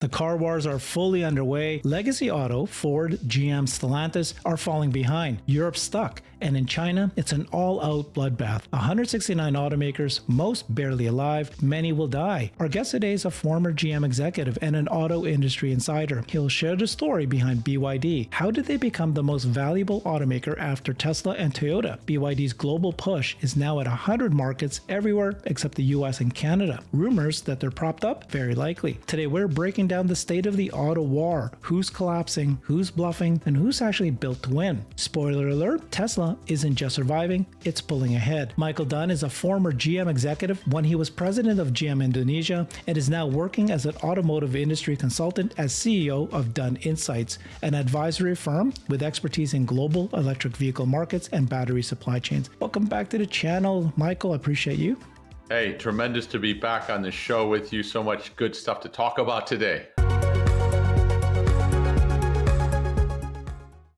The car wars are fully underway. Legacy Auto, Ford, GM, Stellantis are falling behind. Europe's stuck. And in China, it's an all-out bloodbath. 169 automakers, most barely alive, many will die. Our guest today is a former GM executive and an auto industry insider. He'll share the story behind BYD. How did they become the most valuable automaker after Tesla and Toyota? BYD's global push is now at 100 markets everywhere except the US and Canada. Rumors that they're propped up? Very likely. Today, we're breaking down the state of the auto war. Who's collapsing, who's bluffing, and who's actually built to win. Spoiler alert, Tesla isn't just surviving, it's pulling ahead. Michael Dunne is a former GM executive when he was president of GM Indonesia and is now working as an automotive industry consultant as CEO of Dunne Insights, an advisory firm with expertise in global electric vehicle markets and battery supply chains. Welcome back to the channel, Michael. I appreciate you. Hey, tremendous to be back on the show with you. So much good stuff to talk about today.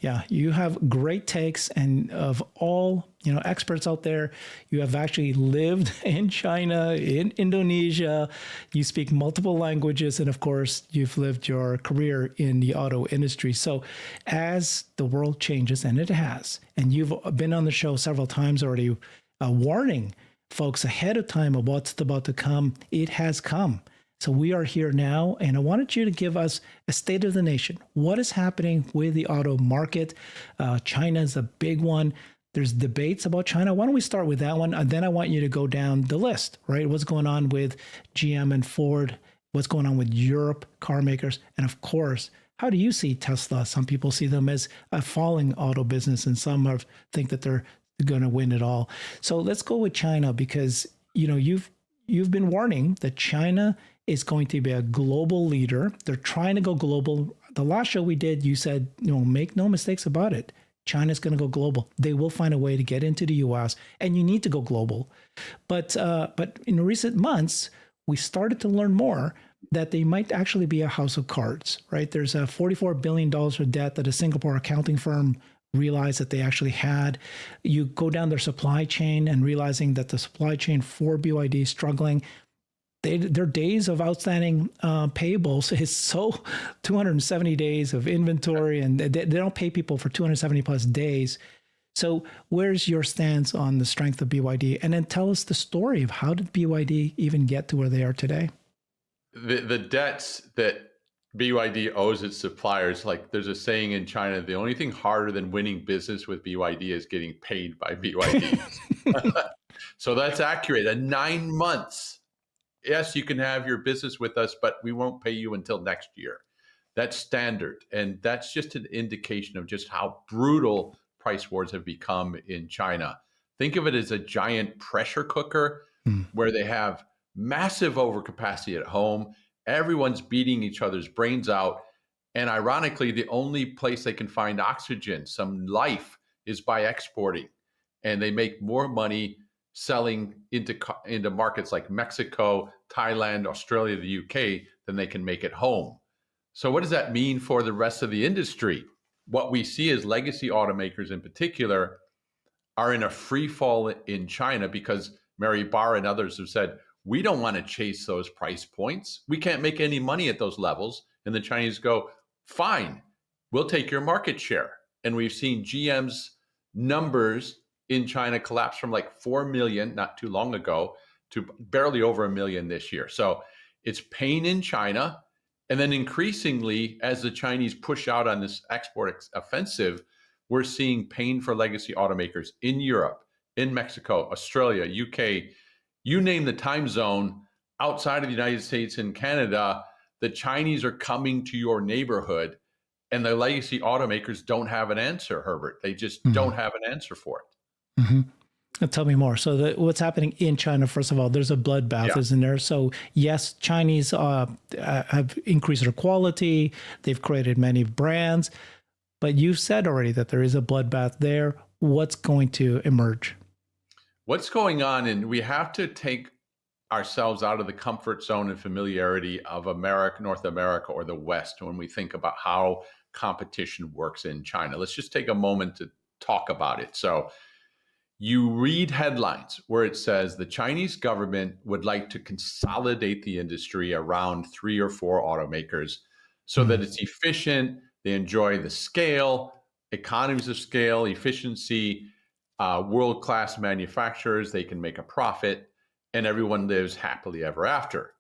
Yeah, you have great takes, and of all experts out there, you have actually lived in China, in Indonesia. You speak multiple languages, and of course, you've lived your career in the auto industry. So, as the world changes, and it has, and you've been on the show several times already, warning folks ahead of time of what's about to come. It has come. So we are here now, and I wanted you to give us a state of the nation. What is happening with the auto market? China is a big one. There's debates about China. Why don't we start with that one? And then I want you to go down the list, right? What's going on with GM and Ford? What's going on with Europe, car makers? And of course, how do you see Tesla? Some people see them as a falling auto business, and some think that they're going to win it all. So let's go with China, because you've been warning that China is going to be a global leader. They're trying to go global. The last show we did, you said, make no mistakes about it. China's going to go global. They will find a way to get into the US, and you need to go global. But in recent months, we started to learn more that they might actually be a house of cards, right? There's a $44 billion of debt that a Singapore accounting firm realized that they actually had. You go down their supply chain and realizing that the supply chain for BYD is struggling. Their days of outstanding payables is 270 days of inventory, and they don't pay people for 270 plus days. So where's your stance on the strength of BYD? And then tell us the story of how did BYD even get to where they are today? The debts that BYD owes its suppliers, like there's a saying in China, the only thing harder than winning business with BYD is getting paid by BYD. So that's accurate. And 9 months. Yes, you can have your business with us, but we won't pay you until next year. That's standard. And that's just an indication of just how brutal price wars have become in China. Think of it as a giant pressure cooker where they have massive overcapacity at home. Everyone's beating each other's brains out. And ironically, the only place they can find oxygen, some life, is by exporting. And they make more money selling into markets like Mexico, Thailand, Australia, the UK than they can make at home. So what does that mean for the rest of the industry? What we see is legacy automakers in particular are in a free fall in China because Mary Barra and others have said, we don't want to chase those price points. We can't make any money at those levels. And the Chinese go, fine, we'll take your market share. And we've seen GM's numbers in China collapse from like 4 million not too long ago to barely over 1 million this year. So it's pain in China. And then increasingly, as the Chinese push out on this export offensive, we're seeing pain for legacy automakers in Europe, in Mexico, Australia, UK, you name the time zone outside of the United States and Canada, the Chinese are coming to your neighborhood, and the legacy automakers don't have an answer, Herbert. They just don't have an answer for it. Tell me more. So what's happening in China, first of all, there's a bloodbath, isn't there? So yes, Chinese have increased their quality. They've created many brands, but you've said already that there is a bloodbath there. What's going to emerge? What's going on, and we have to take ourselves out of the comfort zone and familiarity of America, North America, or the West when we think about how competition works in China. Let's just take a moment to talk about it. So you read headlines where it says the Chinese government would like to consolidate the industry around 3 or 4 automakers so that it's efficient, they enjoy the scale, economies of scale, efficiency, world-class manufacturers, they can make a profit, and everyone lives happily ever after.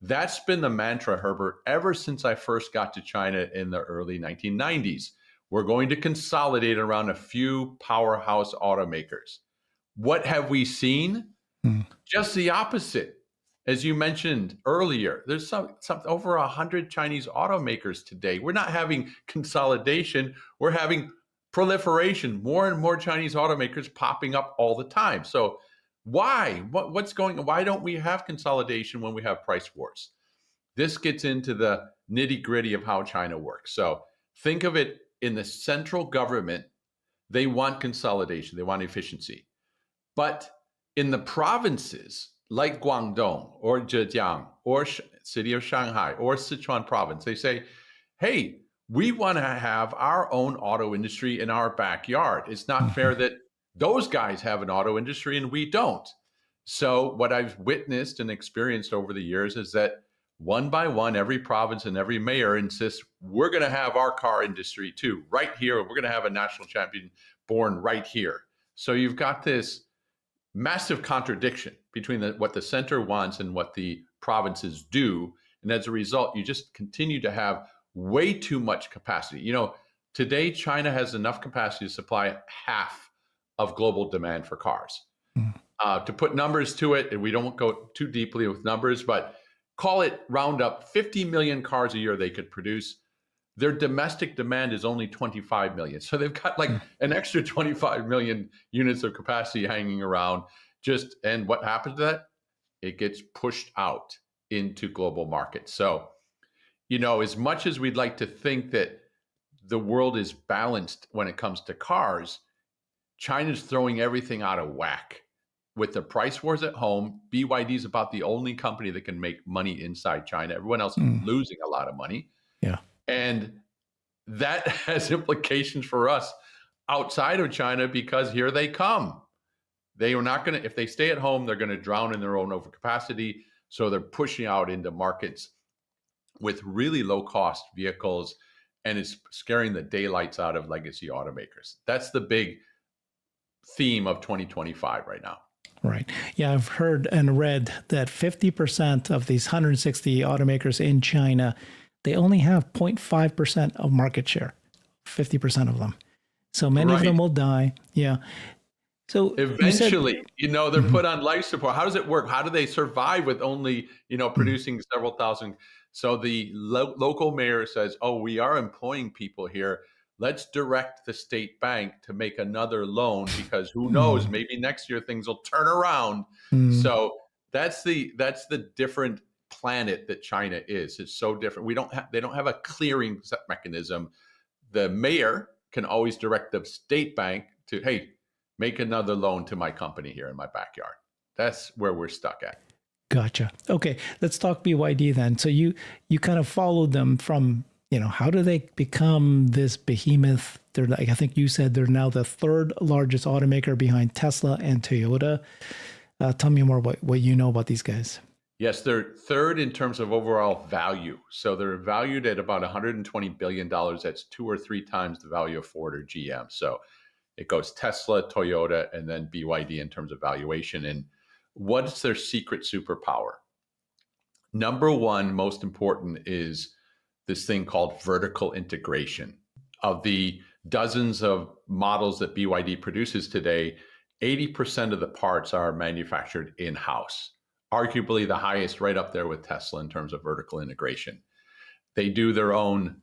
That's been the mantra, Herbert, ever since I first got to China in the early 1990s. We're going to consolidate around a few powerhouse automakers. What have we seen? Just the opposite. As you mentioned earlier, there's some over 100 Chinese automakers today. We're not having consolidation. We're having proliferation. More and more Chinese automakers popping up all the time. So why? What's going on? Why don't we have consolidation when we have price wars? This gets into the nitty gritty of how China works. So think of it in the central government, they want consolidation, they want efficiency. But in the provinces like Guangdong or Zhejiang or city of Shanghai or Sichuan province, they say, hey, we want to have our own auto industry in our backyard. It's not fair that those guys have an auto industry and we don't. So what I've witnessed and experienced over the years is that one by one, every province and every mayor insists, we're going to have our car industry too, right here. We're going to have a national champion born right here. So you've got this massive contradiction between what the center wants and what the provinces do. And as a result, you just continue to have way too much capacity. Today, China has enough capacity to supply half of global demand for cars. To put numbers to it, and we don't go too deeply with numbers, but call it round up 50 million cars a year they could produce. Their domestic demand is only 25 million. So they've got like an extra 25 million units of capacity hanging around. And what happens to that? It gets pushed out into global markets. So, as much as we'd like to think that the world is balanced when it comes to cars, China's throwing everything out of whack. With the price wars at home, BYD is about the only company that can make money inside China. Everyone else is losing a lot of money. Yeah. And that has implications for us outside of China because here they come. They are not going to, if they stay at home, they're going to drown in their own overcapacity. So they're pushing out into markets with really low cost vehicles, and it's scaring the daylights out of legacy automakers. That's the big theme of 2025 right now. Right. Yeah, I've heard and read that 50% of these 160 automakers in China, they only have 0.5% of market share, 50% of them. So many of them will die. Yeah. So eventually, they're put on life support. How does it work? How do they survive with only, producing several thousand? So the local mayor says, oh, we are employing people here. Let's direct the state bank to make another loan because who knows, maybe next year things will turn around. So that's the different planet that China is. It's so different. They don't have a clearing mechanism. The mayor can always direct the state bank to, hey, make another loan to my company here in my backyard. That's where we're stuck at. Gotcha. Okay, let's talk BYD then. So you kind of followed them from, how do they become this behemoth? They're like, I think you said they're now the third largest automaker behind Tesla and Toyota. Tell me more what you know about these guys. Yes, they're third in terms of overall value. So they're valued at about $120 billion. That's 2 or 3 times the value of Ford or GM. So it goes Tesla, Toyota, and then BYD in terms of valuation. And what's their secret superpower? Number one, most important, is this thing called vertical integration. Of the dozens of models that BYD produces today, 80% of the parts are manufactured in-house, arguably the highest right up there with Tesla in terms of vertical integration. They do their own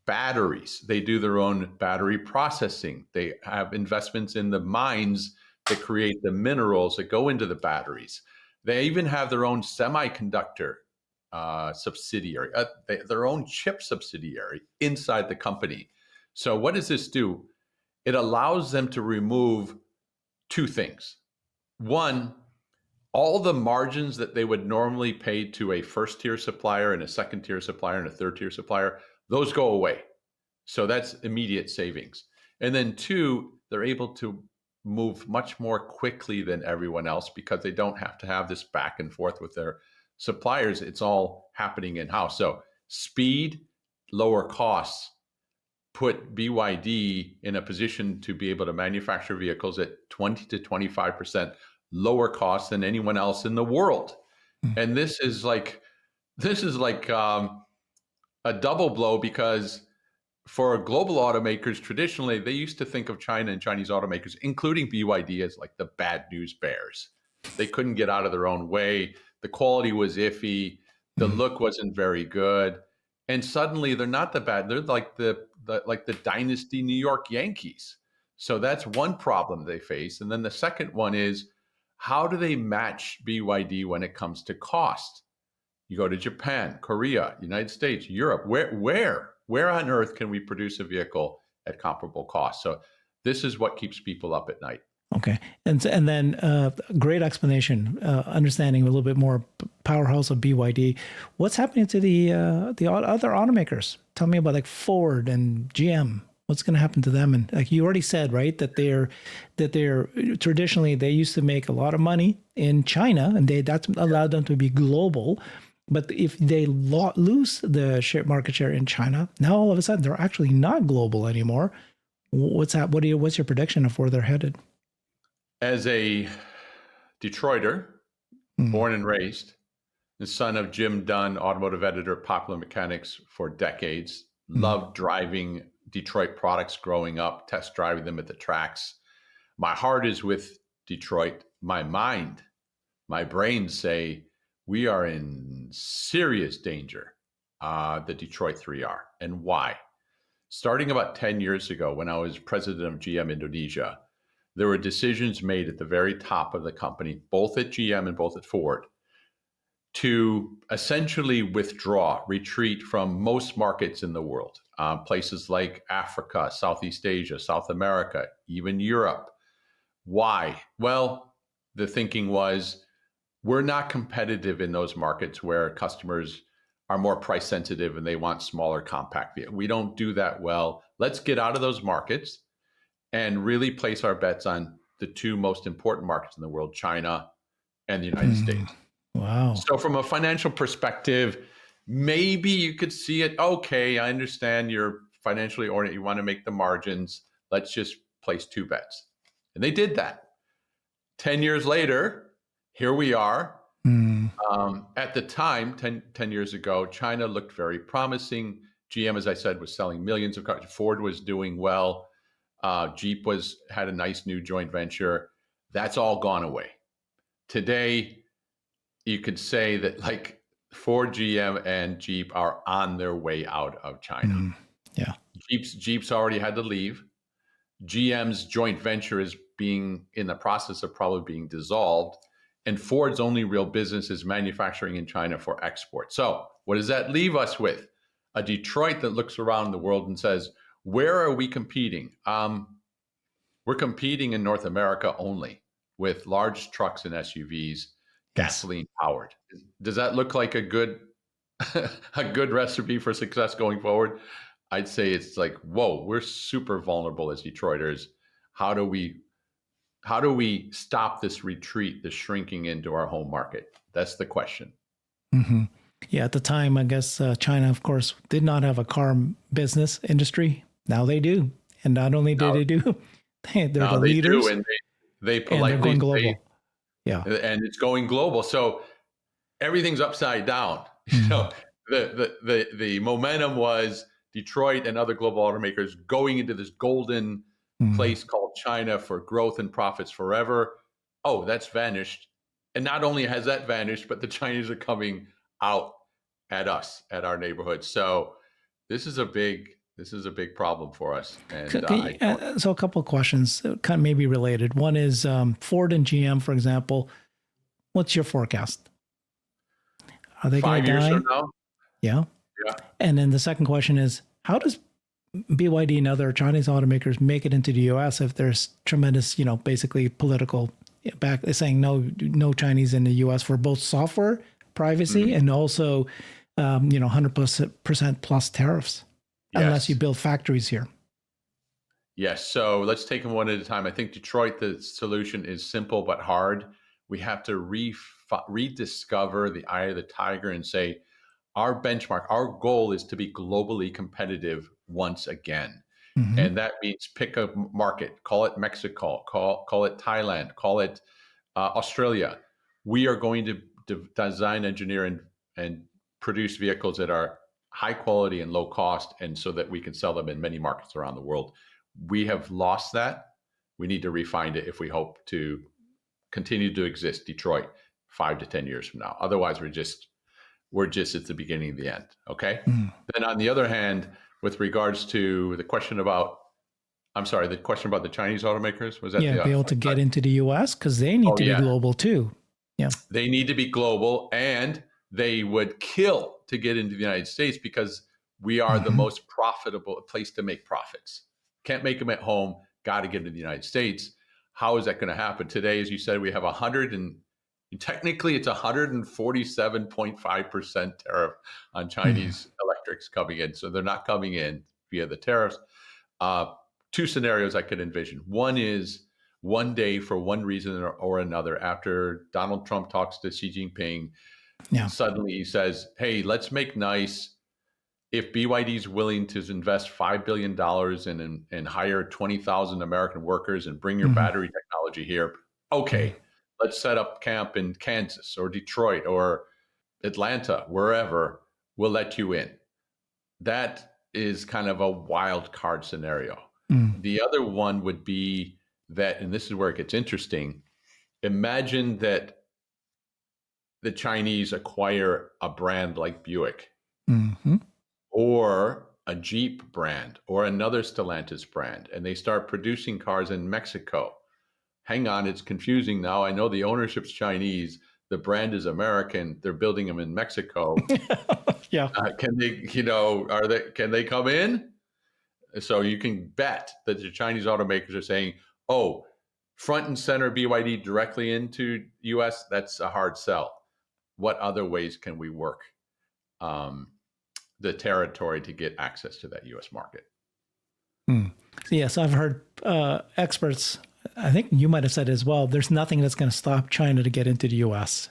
batteries. They do their own battery processing. They have investments in the mines that create the minerals that go into the batteries. They even have their own semiconductor subsidiary, their own chip subsidiary inside the company. So what does this do? It allows them to remove 2 things. One, all the margins that they would normally pay to a first-tier supplier and a second-tier supplier and a third-tier supplier, those go away. So that's immediate savings. And then 2, they're able to move much more quickly than everyone else because they don't have to have this back and forth with their suppliers. It's all happening in-house. So speed, lower costs put BYD in a position to be able to manufacture vehicles at 20 to 25% lower cost than anyone else in the world. And this is like a double blow, because for global automakers, traditionally, they used to think of China and Chinese automakers, including BYD, as like the bad news bears. They couldn't get out of their own way. The quality was iffy. The look wasn't very good. And suddenly they're not the bad. They're like the dynasty New York Yankees. So that's one problem they face. And then the second one is, how do they match BYD when it comes to cost? You go to Japan, Korea, United States, Europe. Where on earth can we produce a vehicle at comparable cost? So this is what keeps people up at night. Okay. And then great explanation, understanding a little bit more powerhouse of BYD. What's happening to the other automakers? Tell me about like Ford and GM. What's going to happen to them? And like you already said, right, that they're traditionally, they used to make a lot of money in China, and that's allowed them to be global. But if they lose the market share in China, now all of a sudden they're actually not global anymore. What's your prediction of where they're headed? As a Detroiter, born and raised, the son of Jim Dunne, automotive editor, Popular Mechanics for decades, loved driving Detroit products growing up, test driving them at the tracks. My heart is with Detroit. My mind, my brain say we are in serious danger, the Detroit 3R. And why? Starting about 10 years ago, when I was president of GM Indonesia, there were decisions made at the very top of the company, both at GM and both at Ford, to essentially retreat from most markets in the world, places like Africa, Southeast Asia, South America, even Europe. Why? Well, the thinking was, we're not competitive in those markets where customers are more price sensitive and they want smaller compact vehicles. We don't do that well. Let's get out of those markets and really place our bets on the two most important markets in the world, China and the United States. Wow. So from a financial perspective, maybe you could see it, okay, I understand you're financially oriented, you want to make the margins, let's just place two bets. And they did that. 10 years later, here we are. At the time, 10 years ago, China looked very promising. GM, as I said, was selling millions of cars. Ford was doing well. Jeep had a nice new joint venture. That's all gone away. Today, you could say that like Ford, GM, and Jeep are on their way out of China. Yeah. Jeep's already had to leave. GM's joint venture is being in the process of probably being dissolved. And Ford's only real business is manufacturing in China for export. So what does that leave us with? A Detroit that looks around the world and says, where are we competing? We're competing in North America only with large trucks and SUVs, gasoline powered. Does that look like a good recipe for success going forward? I'd say it's like, whoa, we're super vulnerable as Detroiters. How do we stop this retreat, this shrinking into our home market? That's the question. Yeah, at the time, I guess China, of course, did not have a car business industry. Now they do. And not only do they do, they're the leaders. Do, and they politely and they're going global. Yeah. And it's going global. So everything's upside down. So the momentum was Detroit and other global automakers going into this golden place called China for growth and profits forever. Oh, that's vanished. And not only has that vanished, but the Chinese are coming out at us, at our neighborhood. So this is a big problem for us. And so a couple of questions, kind of maybe related. One is Ford and GM, for example. What's your forecast? Are they going to die? 5 years from now? Yeah. And then the second question is, how does BYD and other Chinese automakers make it into the U.S. if there's tremendous, basically political back saying no Chinese in the U.S. for both software privacy and also, 100% plus tariffs, unless you build factories here? Yes. So let's take them one at a time. I think Detroit, the solution is simple but hard. We have to rediscover the eye of the tiger and say, our benchmark, our goal is to be globally competitive once again. Hmm. And that means pick a market, call it Mexico, call it Thailand, call it Australia. We are going to design, engineer, and produce vehicles that are high quality and low cost, and so that we can sell them in many markets around the world. We have lost that. We need to refine it if we hope to continue to exist, Detroit, 5 to 10 years from now. Otherwise, we're just at the beginning of the end. Okay. Mm. Then on the other hand, with regards to the question about, I'm sorry, the question about the Chinese automakers, was that Yeah, the? be able to get into the US because they need Oh to be yeah, global too. Yeah. they need to be global, and they would kill to get into the United States because we are the Hmm. most profitable place to make profits. Can't make them at home. Got to get into the United States. How is that going to happen today? As you said, we have 100 and technically it's 147.5% tariff on Mm. Chinese electrics coming in. So they're not coming in via the tariffs. Two scenarios I could envision. One is one day, for one reason or another, after Donald Trump talks to Xi Jinping, Yeah. suddenly he says, hey, let's make nice. If BYD is willing to invest $5 billion and hire 20,000 American workers and bring your Hmm. battery technology here, okay, let's set up camp in Kansas or Detroit or Atlanta, wherever, we'll let you in. That is kind of a wild card scenario. Mm. The other one would be that, and this is where it gets interesting, imagine that the Chinese acquire a brand like Buick Hmm. or a Jeep brand or another Stellantis brand, and they start producing cars in Mexico. Hang on, it's confusing now. I know the ownership's Chinese, the brand is American, they're building them in Mexico. Yeah. Can they, can they come in? So you can bet that the Chinese automakers are saying, oh, front and center BYD directly into US, that's a hard sell. What other ways can we work the territory to get access to that US market? Mm. So yes, I've heard experts. I think you might have said as well. There's nothing that's going to stop China to get into the U.S.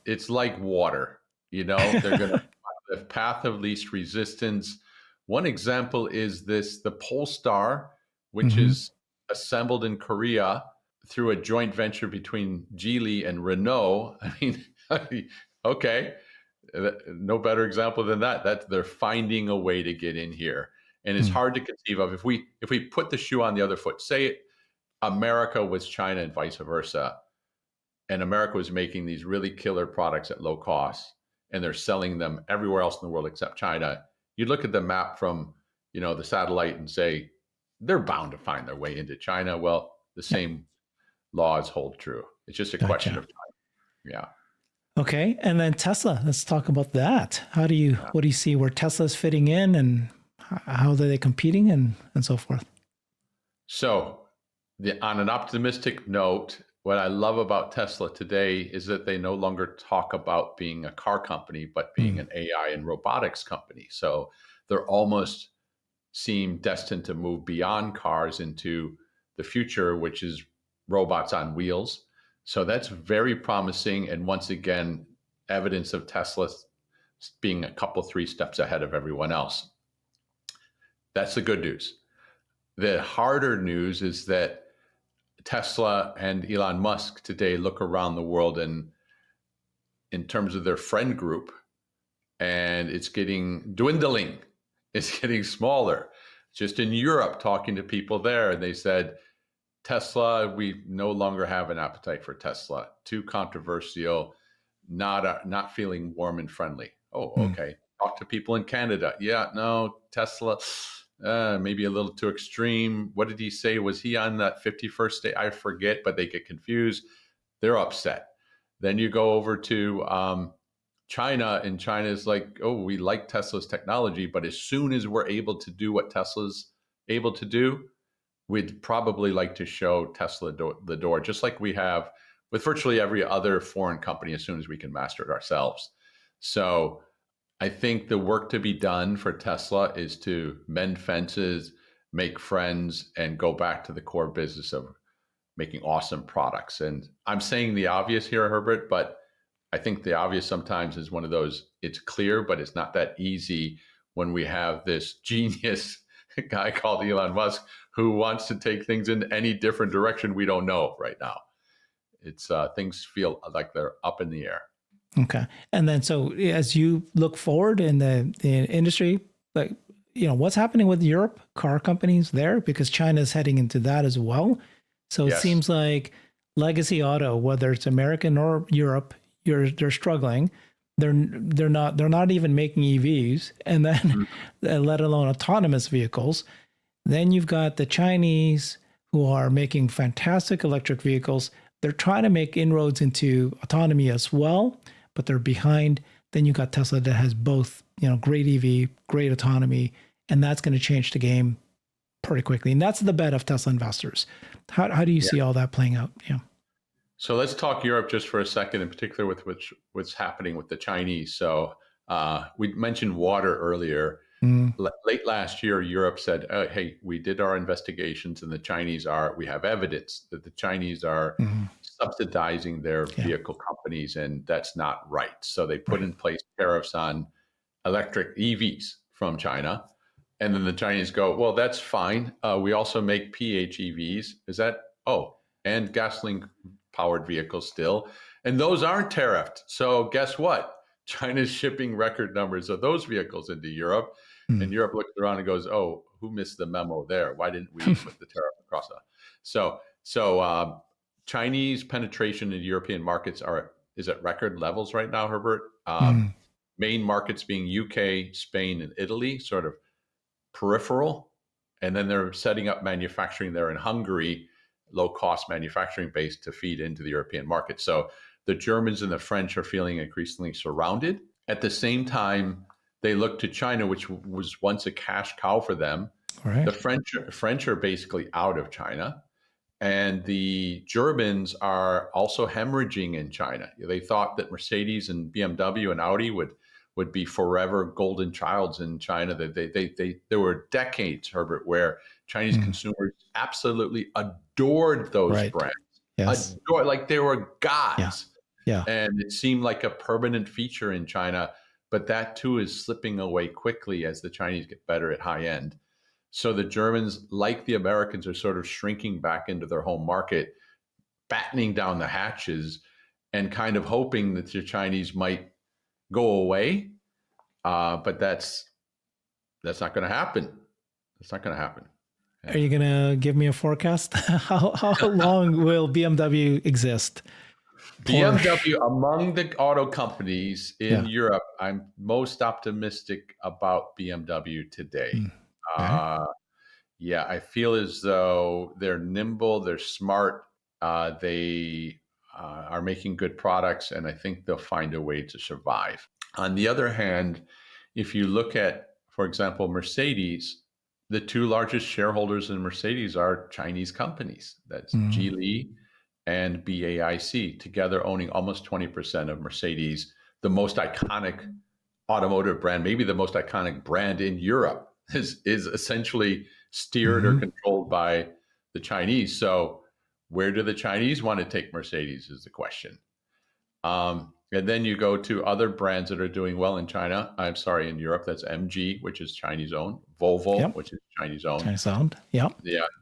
It's like water, they're going to the path of least resistance. One example is the Polestar, which Hmm. is assembled in Korea through a joint venture between Geely and Renault. I mean, okay, no better example than that. That they're finding a way to get in here, and it's Mm. hard to conceive of if we put the shoe on the other foot. Say America was China and vice versa, and America was making these really killer products at low cost, and they're selling them everywhere else in the world except China. You look at the map from the satellite and say they're bound to find their way into China. Well, the Yeah. same laws hold true. It's just a question Gotcha. of time. Yeah. Okay, and then Tesla. Let's talk about that. What do you see where Tesla's fitting in, and how are they competing, and so forth? So, on an optimistic note, what I love about Tesla today is that they no longer talk about being a car company, but being Mm. an AI and robotics company. So they're almost seem destined to move beyond cars into the future, which is robots on wheels. So that's very promising. And once again, evidence of Tesla being a couple, 3 steps ahead of everyone else. That's the good news. The harder news is that Tesla and Elon Musk today look around the world and in terms of their friend group, and it's getting dwindling. It's getting smaller. Just in Europe, talking to people there, and they said, Tesla, we no longer have an appetite for Tesla. Too controversial, not feeling warm and friendly. Oh, Mm. okay. Talk to people in Canada. Yeah, no, Tesla, maybe a little too extreme. What did he say? Was he on that 51st day? I forget, but they get confused. They're upset. Then you go over to China, and China is like, oh, we like Tesla's technology, but as soon as we're able to do what Tesla's able to do, we'd probably like to show Tesla the door, just like we have with virtually every other foreign company as soon as we can master it ourselves. So I think the work to be done for Tesla is to mend fences, make friends, and go back to the core business of making awesome products. And I'm saying the obvious here, Herbert, but I think the obvious sometimes is one of those, it's clear, but it's not that easy when we have this genius guy called Elon Musk who wants to take things in any different direction we don't know right now. It's things feel like they're up in the air. Okay. And then, so as you look forward in the industry, like, what's happening with Europe, car companies there, because China's heading into that as well. So it seems like legacy auto, whether it's American or Europe, they're struggling. They're not even making EVs, and then let alone autonomous vehicles. Then you've got the Chinese who are making fantastic electric vehicles. They're trying to make inroads into autonomy as well, but they're behind. Then you got Tesla that has both, great EV, great autonomy, and that's going to change the game pretty quickly. And that's the bet of Tesla investors. How do you see all that playing out? Yeah. So let's talk Europe just for a second, in particular with what's happening with the Chinese. So we mentioned water earlier. Late last year, Europe said, hey, we did our investigations and we have evidence that the Chinese are subsidizing their vehicle companies, and that's not right. So they put in place tariffs on electric EVs from China. And then the Chinese go, well, that's fine. We also make PHEVs. And gasoline powered vehicles still. And those aren't tariffed. So guess what? China's shipping record numbers of those vehicles into Europe. And Europe looks around and goes, oh, who missed the memo there? Why didn't we put the tariff across that? So Chinese penetration in European markets is at record levels right now, Herbert. Main markets being UK, Spain, and Italy, sort of peripheral. And then they're setting up manufacturing there in Hungary, low-cost manufacturing base to feed into the European market. So the Germans and the French are feeling increasingly surrounded. At the same time, they look to China, which was once a cash cow for them. Right. The French are basically out of China. And the Germans are also hemorrhaging in China. They thought that Mercedes and BMW and Audi would be forever golden childs in China. There were decades, Herbert, where Chinese consumers absolutely adored those brands. Yes. Like they were gods. Yeah. And it seemed like a permanent feature in China, but that too is slipping away quickly as the Chinese get better at high end. So the Germans, like the Americans, are sort of shrinking back into their home market, battening down the hatches and kind of hoping that the Chinese might go away. But that's not going to happen. It's not going to happen. Yeah. Are you going to give me a forecast? How long will BMW exist? BMW, among the auto companies in Europe, I'm most optimistic about BMW today. I feel as though they're nimble, they're smart, they are making good products, and I think they'll find a way to survive. On the other hand, if you look at, for example, Mercedes, the two largest shareholders in Mercedes are Chinese companies. That's Geely and BAIC, together owning almost 20% of Mercedes, the most iconic automotive brand, maybe the most iconic brand in Europe, is essentially steered or controlled by the Chinese. So where do the Chinese want to take Mercedes is the question. And then you go to other brands that are doing well in in Europe. That's MG, which is Chinese owned, Volvo, which is Chinese owned. Chinese owned, yeah.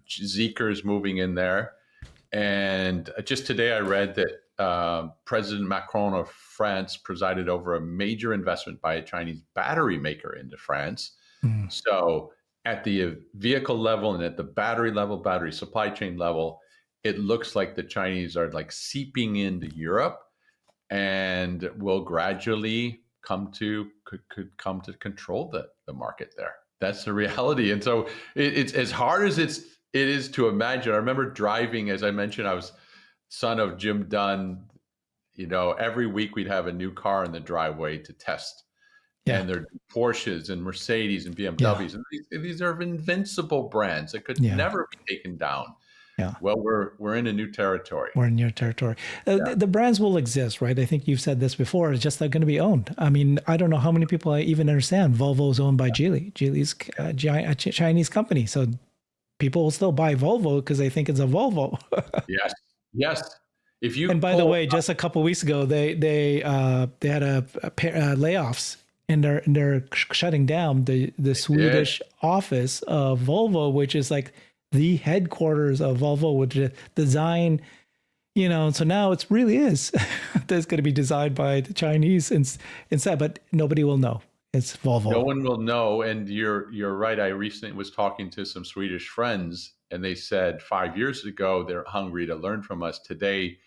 Zeekr is moving in there. And just today I read that President Macron of France presided over a major investment by a Chinese battery maker into France. So at the vehicle level and at the battery level, battery supply chain level, it looks like the Chinese are like seeping into Europe and will gradually could come to control the market there. That's the reality. And so it's as hard as it is to imagine. I remember driving, as I mentioned, I was son of Jim Dunne. Every week we'd have a new car in the driveway to test. And they're Porsches and Mercedes and BMWs. And these are invincible brands that could never be taken down. Yeah. Well, we're in a new territory. We're in new territory. The brands will exist, right? I think you've said this before. It's just they're going to be owned. I mean, I don't know how many people I even understand. Volvo is owned by Geely. Geely's a Chinese company. So people will still buy Volvo because they think it's a Volvo. Yes. Yes. If you And by the pull, way, just a couple of weeks ago, they had layoffs, and they're shutting down the did. Swedish office of Volvo, which is like the headquarters of Volvo, which is design. So now it really is that's going to be designed by the Chinese instead, but nobody will know it's No Volvo. one will know. And you're right. I recently was talking to some Swedish friends, and they said 5 years ago they're hungry to learn from us. Today,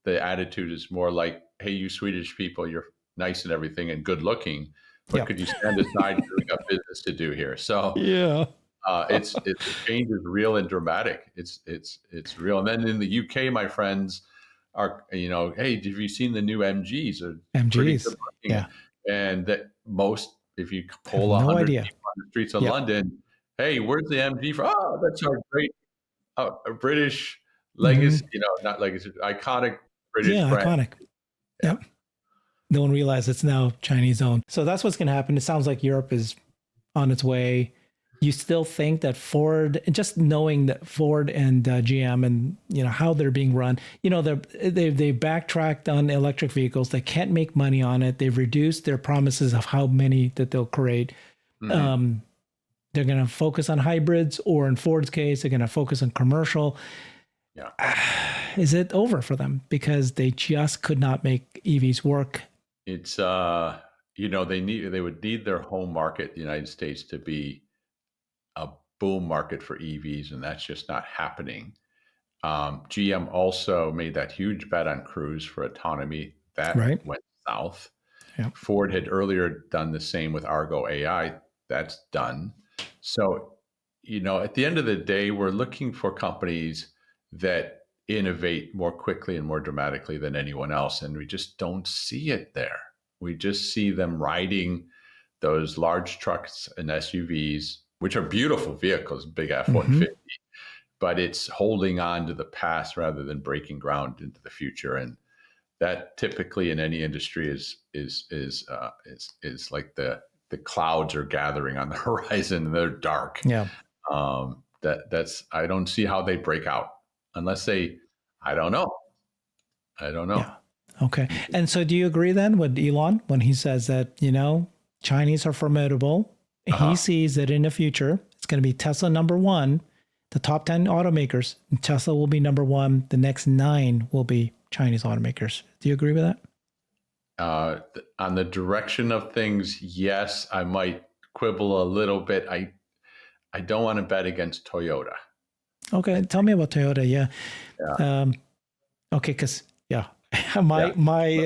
the attitude is more like, "Hey, you Swedish people, you're nice and everything and good looking, but Yeah. could you stand aside? We got business to do here." So Yeah. the change is real and dramatic. It's real. And then in the UK, my friends are, hey, have you seen the new MGs? Are pretty good MGs. looking. Yeah. And that most, if you I have poll a no hundred idea. people on the streets of Yep. London, hey, where's the MG from? Oh, that's our great a British Hmm. legacy, not legacy, iconic British Yeah. brand. Iconic. Yeah. Yep. No one realized it's now Chinese owned. So that's what's going to happen. It sounds like Europe is on its way. You still think that Ford, just knowing that Ford and GM and how they're being run, they backtracked on electric vehicles. They can't make money on it. They've reduced their promises of how many that they'll create. Hmm. They're going to focus on hybrids, or in Ford's case, they're going to focus on commercial. Yeah. Is it over for them because they just could not make EVs work? It's they would need their home market, the United States, to be a boom market for EVs, and that's just not happening. GM also made that huge bet on Cruise for autonomy. That Right. went south. Yeah. Ford had earlier done the same with Argo AI. That's done. So, at the end of the day, we're looking for companies that innovate more quickly and more dramatically than anyone else. And we just don't see it there. We just see them riding those large trucks and SUVs, which are beautiful vehicles, big F Hmm. 150, but it's holding on to the past rather than breaking ground into the future. And that typically in any industry is like the clouds are gathering on the horizon and they're dark. Yeah. That's I don't see how they break out unless they. I don't know. I don't Yeah. know. Okay. And so do you agree then with Elon when he says that, Chinese are formidable? He Uh-huh. sees that in the future, it's going to be Tesla number one, the top 10 automakers, and Tesla will be number one. The next 9 will be Chinese automakers. Do you agree with that? On the direction of things, yes, I might quibble a little bit. I don't want to bet against Toyota. Okay. Tell me about Toyota. Yeah. Yeah, Um, okay. Because, yeah. yeah. My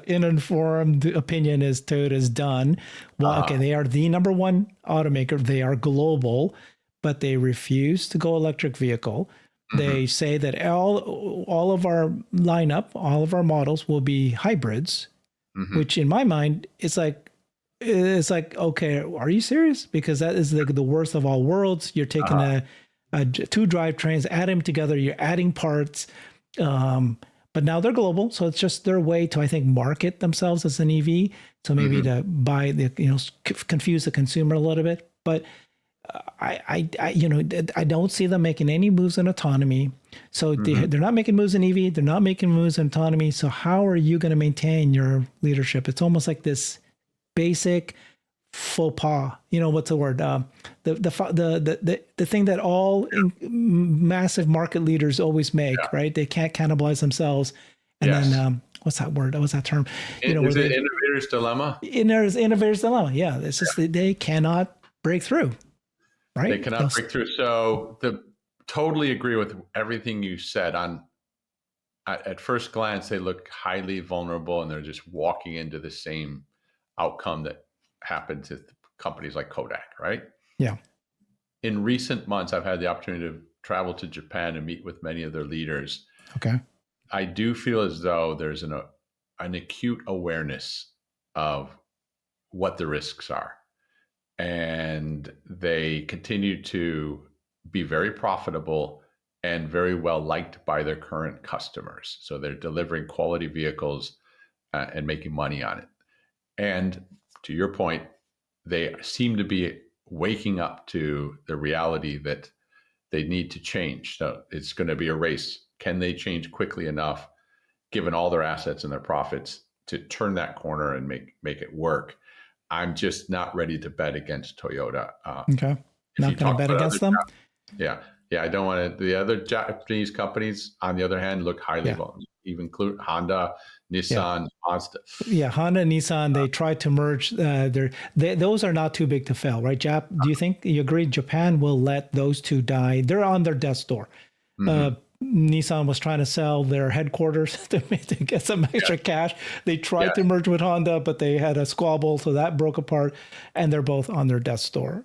uninformed opinion is Toyota's done. Well, Uh-huh. okay, they are the number one automaker. They are global, but they refuse to go electric vehicle. They Hmm. say that all of our lineup, all of our models will be hybrids, Hmm. which in my mind it's like okay, are you serious? Because that is the worst of all worlds. You're taking Uh-huh. a two drivetrains, add them together, you're adding parts. But now they're global, so it's just their way to, I think, market themselves as an EV. So maybe Hmm. to buy confuse the consumer a little bit. But I don't see them making any moves in autonomy. So Hmm. they're not making moves in EV. They're not making moves in autonomy. So how are you going to maintain your leadership? It's almost like this basic faux pas. What's the word? The thing that all massive market leaders always make. Right? They can't cannibalize themselves. And then Yes. what's that word? What's that term? Where Is it they innovator's dilemma? there's innovators dilemma. Yeah, it's just that they cannot break through. They Right? cannot break through. So totally agree with everything you said. At first glance, they look highly vulnerable, and they're just walking into the same outcome that happened to companies like Kodak, right? Yeah. In recent months, I've had the opportunity to travel to Japan and meet with many of their leaders. Okay. I do feel as though there's an acute awareness of what the risks are, and they continue to be very profitable and very well liked by their current customers. So they're delivering quality vehicles and making money on it. And to your point, they seem to be waking up to the reality that They need to change. So it's going to be a race. Can they change quickly enough, given all their assets and their profits, to turn that corner and make it work? I'm just not ready to bet against Toyota. Okay. Not going to bet against them? Yeah. I don't want to. The other Japanese companies, on the other hand, look highly valuable. Even include Honda, Nissan, Mazda. Yeah, Honda, Nissan, they tried to merge. Those are not too big to fail, right? Do you think you agree Japan will let those two die? They're on their death's door. Nissan was trying to sell their headquarters to get some extra cash. They tried to merge with Honda, but they had a squabble, so that broke apart, and they're both on their death's door.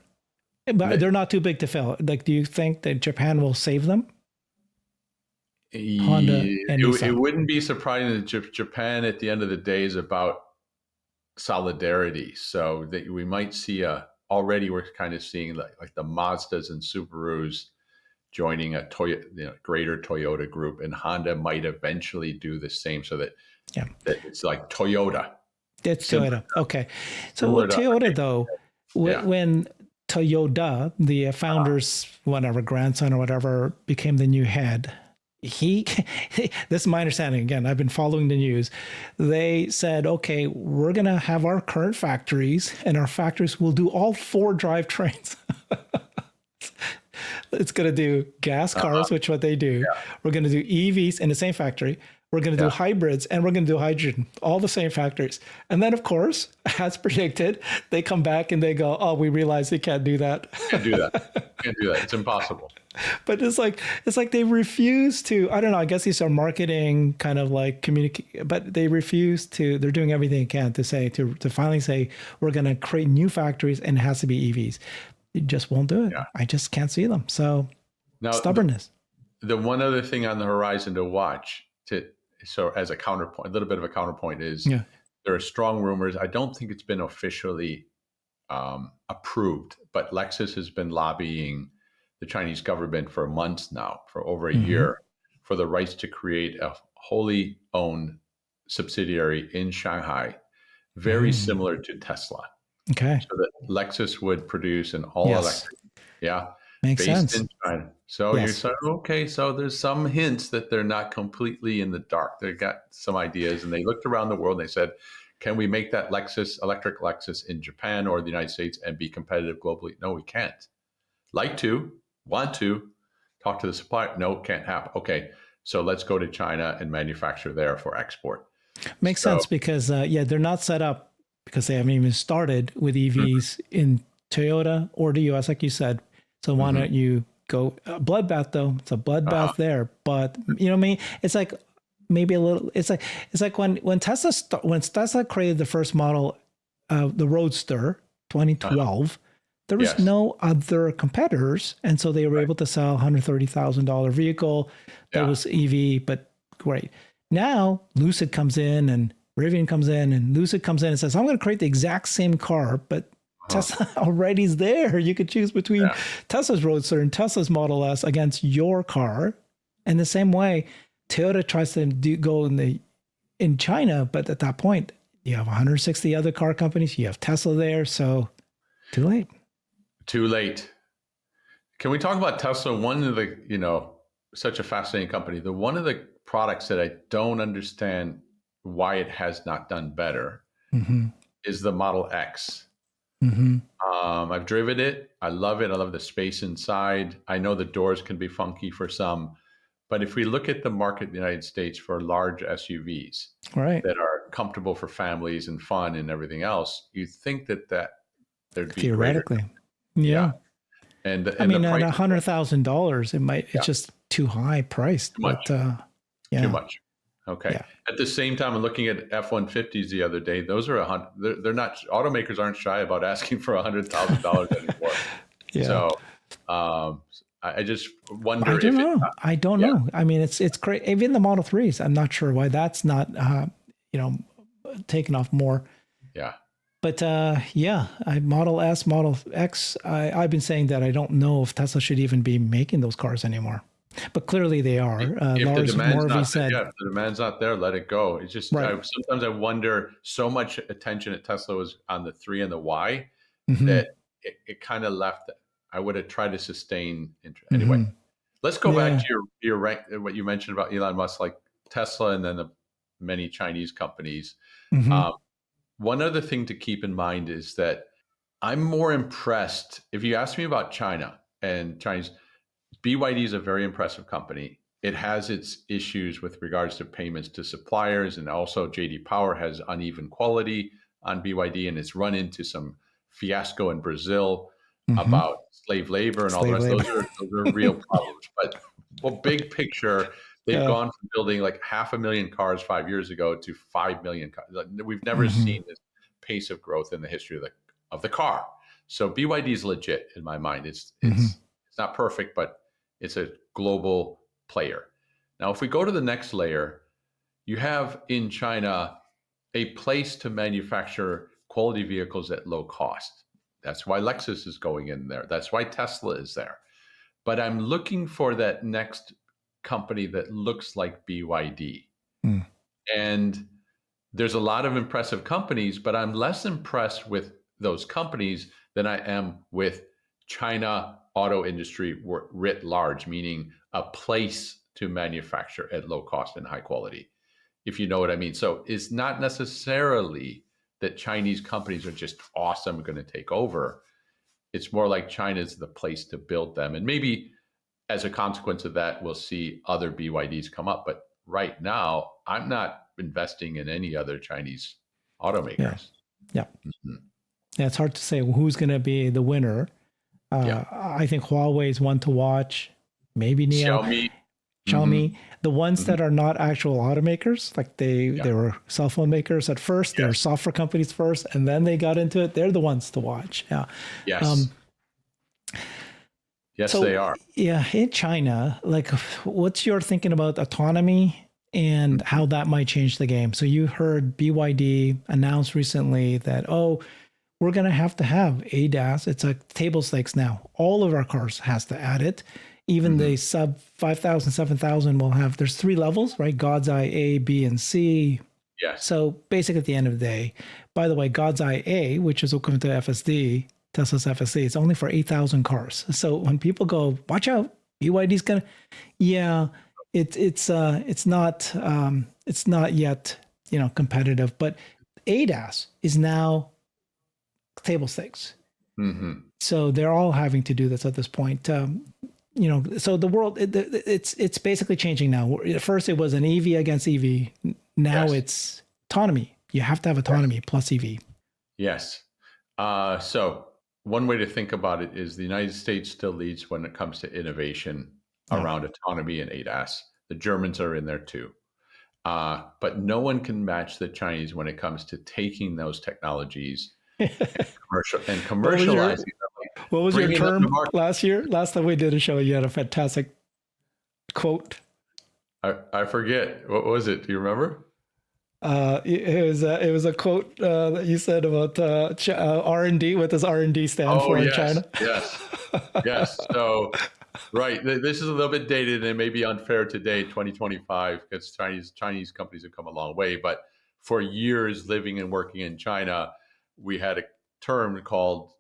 But they're not too big to fail. Like, do you think that Japan will save them? Honda and Nissan. It wouldn't be surprising that Japan, at the end of the day, is about solidarity. So that we might see already we're kind of seeing like the Mazdas and Subarus joining a greater Toyota group, and Honda might eventually do the same. So that it's like Toyota. It's Toyota. Okay. So Toyota, though, when Toyoda, the founder's grandson or whatever, became the new head, this is my understanding. Again, I've been following the news. They said, okay, we're going to have our current factories, and our factories will do all 4 drivetrains. It's going to do gas cars, which is what they do. Yeah. We're going to do EVs in the same factory. We're going to do hybrids, and we're going to do hydrogen, all the same factories. And then, of course, as predicted, they come back and they go, oh, we realize they can't do that. Can't do that. It's impossible. But it's like they refuse to, I don't know, I guess these are marketing kind of like communicate, but they refuse to, they're doing everything they can to say, to finally say, we're going to create new factories and it has to be EVs. It just won't do it. Yeah. I just can't see them. So now, stubbornness. The one other thing on the horizon to watch, so as a counterpoint, a little bit of a counterpoint is there are strong rumors. I don't think it's been officially approved, but Lexus has been lobbying the Chinese government for months now, for over a year, for the rights to create a wholly owned subsidiary in Shanghai, very similar to Tesla. Okay. So that Lexus would produce an all-electric, makes based sense. in China. So you're saying, okay, so there's some hints that they're not completely in the dark. They got some ideas, and they looked around the world and they said, can we make that electric Lexus in Japan or the United States and be competitive globally? No, we can't. Like to, want to, talk to the supplier. No, can't happen. Okay, so let's go to China and manufacture there for export. Makes sense because, they're not set up because they haven't even started with EVs in Toyota or the US, like you said. So why don't you go bloodbath though? It's a bloodbath there, but you know what I mean? It's like maybe a little. It's like when Tesla created the first model, the Roadster, 2012. There was no other competitors, and so they were able to sell $130,000 vehicle that was EV, but great. Now Lucid comes in and Rivian comes in, and Lucid comes in and says, I'm going to create the exact same car, but Tesla already is there. You could choose between Tesla's Roadster and Tesla's Model S against your car. And the same way, Toyota tries to go in China, but at that point, you have 160 other car companies. You have Tesla there, so too late. Too late. Can we talk about Tesla? One of the, such a fascinating company. One of the products that I don't understand why it has not done better is the Model X. I've driven it. I love it. I love the space inside. I know the doors can be funky for some, but if we look at the market in the United States for large SUVs that are comfortable for families and fun and everything else, you think that there'd be theoretically, And I mean, at $100,000, it's just too high priced. Too much. Too much. Okay. Yeah. At the same time, I'm looking at F-150s the other day. Those are they're not, automakers aren't shy about asking for $100,000 anymore. So I just wonder. I don't know. I mean, it's great. Even the Model 3s, I'm not sure why that's not, taken off more. Yeah. But Model S, Model X, I've been saying that I don't know if Tesla should even be making those cars anymore. But clearly they are. If the demand's if the demand's not there, let it go. It's just sometimes I wonder, so much attention at Tesla was on the 3 and the Y that it kind of left. I would have tried to sustain anyway. Let's go back Yeah. to your rank, what you mentioned about Elon Musk, like Tesla, and then the many Chinese companies. Hmm. Um, one other thing to keep in mind is that I'm more impressed. If you ask me about China and Chinese, BYD is a very impressive company. It has its issues with regards to payments to suppliers, and also JD Power has uneven quality on BYD, and it's run into some fiasco in Brazil Hmm. about slave labor and all the Slave rest. labor. Those are real problems. But well, big picture, they've Yeah. gone from building like 500,000 cars 5 years ago to 5 million cars. Like, we've never Hmm. seen this pace of growth in the history of the car. So BYD is legit in my mind. Hmm. It's not perfect, but it's a global player. Now, if we go to the next layer, you have in China a place to manufacture quality vehicles at low cost. That's why Lexus is going in there. That's why Tesla is there. But I'm looking for that next company that looks like BYD. Mm. And there's a lot of impressive companies, but I'm less impressed with those companies than I am with China auto industry writ large, meaning a place to manufacture at low cost and high quality, if you know what I mean. So it's not necessarily that Chinese companies are just awesome, going to take over. It's more like China's the place to build them. And maybe as a consequence of that, we'll see other BYDs come up. But right now, I'm not investing in any other Chinese Yeah. automakers. Yeah. Mhm. Yeah. It's hard to say who's going to be the winner. Yeah. I think Huawei is one to watch. Maybe Neo, Xiaomi. Xiaomi, Hmm. the ones Hmm. that are not actual automakers, like Yeah. they were cell phone makers at first, they were Yes. software companies first, and then they got into it. They're the ones to watch. Yeah. Yes. Um, Yes, they so are. yeah, in China, like, what's your thinking about autonomy and Mhm. how that might change the game? So you heard BYD announce recently that, oh, we're going to have ADAS. It's a table stakes now. All of our cars has to add it. Even Mhm. the sub 5,000, 7,000 will have, there's three levels, right? God's Eye A, B, and C. Yes. So basically at the end of the day, by the way, God's Eye A, which is equivalent to FSD, Tesla's FSD, it's only for 8,000 cars. So when people go, watch out, BYD's going to, yeah, it's not yet, competitive, but ADAS is now table stakes. Hmm. So they're all having to do this at this point. So the world it's basically changing now. At first it was an EV against EV. Now Yes. it's autonomy. You have to have Yes. autonomy plus EV. Yes. So one way to think about it is the United States still leads when it comes to innovation Yeah. around autonomy and ADAS. The Germans are in there too. But no one can match the Chinese when it comes to taking those technologies and What was commercializing your them, like what was your bringing them to term market. last year? Last time we did a show, you had a fantastic quote. I forget. What was it? Do you remember? It was a quote that you said about R&D. What does R&D stand Oh, for in yes. China? Yes. Yes. So, right. This is a little bit dated and it may be unfair today, 2025, because Chinese companies have come a long way. But for years living and working in China, we had a term called